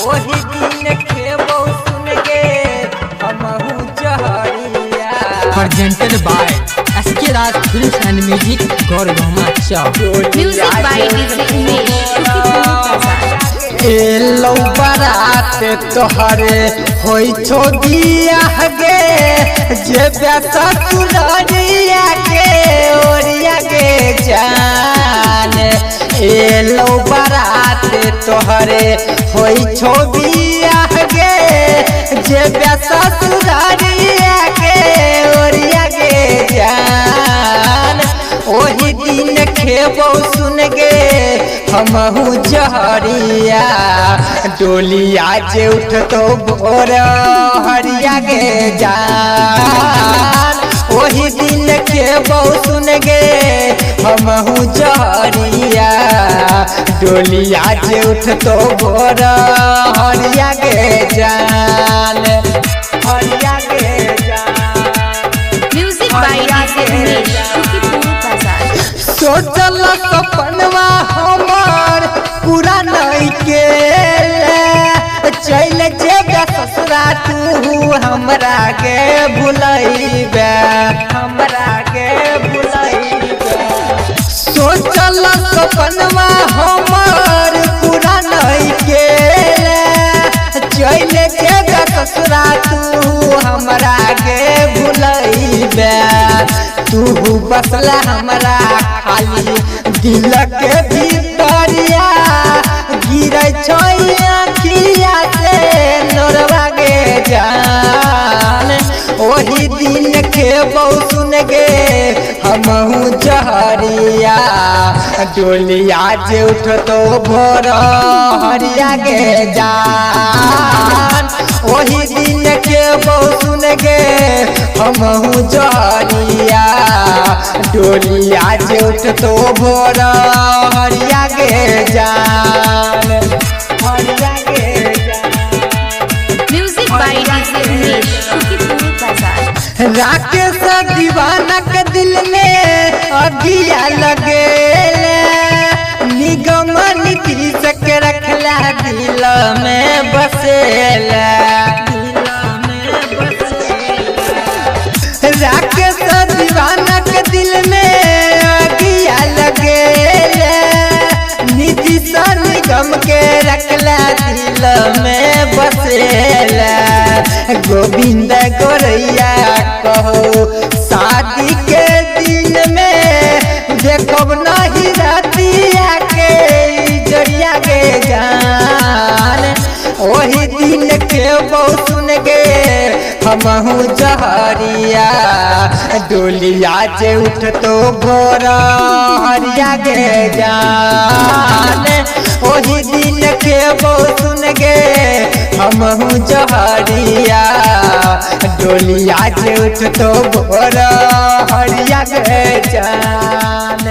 ओही दिन खेबो सुन के हमहू जहरिया। Presented by SK Raj films and music गौरवमा चौक। Music by DJ Umesh. ए लौ बारात तोहरे होई छो बियाह गे जे बेसा तुलरिया के ओरिया के जान। ए लौ बारात तोहरे होई छो बियाह गे जे बेसा तुलरिया के ओरिया के जान। ओही दिन खेबो सुन गे हमहू जहरिया। डोलिया जे उठतो भोर हरिया गे जान। ओही दिन खेबो सुन गे हमहू जहरिया। डोलिया जे उठतो भोर हरिया गे जान। हरिया गे जान। Music by DJ Umesh. सोचल सपनवा हमार पूरा नहीं के चल जेगा ससुरा तू हमरा के भुलैबे। हमरा के भुलैबे। सोचल सपनवा हमार पूरा नहीं के चल जेगा ससुरा तू हमरा के भुलैबे। तू बसला हमरा खाली दिल के भीतरिया गिरै छै आँखिया से नोरवा गे जान। ओही दिन खेबो सुन गे हमहू जहरिया। डोलिया जे उठतो भोर हरिया गे जान। ओही दिन खेबो सुन गे हमहू जहरिया। डोलिया जे उठतो भोर हरिया गे जान। हरिया गे जान। Music by DJ Umesh. Rakesh Deewana के दिल में अगिया लगे निगम नीतीश के रखला दिल में बसेला। राकेश दीवाना के दिल में अगिया लगे नीतीश निगम के रखला दिल में बसेला। गोविंद गोरैया कहो शादी के दिन में देखब नहीं रातिया के जरिया के जान। ओही दिन खेबो सुन गे हमहू जहरिया। डोलिया जे उठतो भोर हरिया गे जान। ओही दिन खेबो सुन गे हमहू जहरिया। डोलिया जे उठतो भोर हरिया गे जान।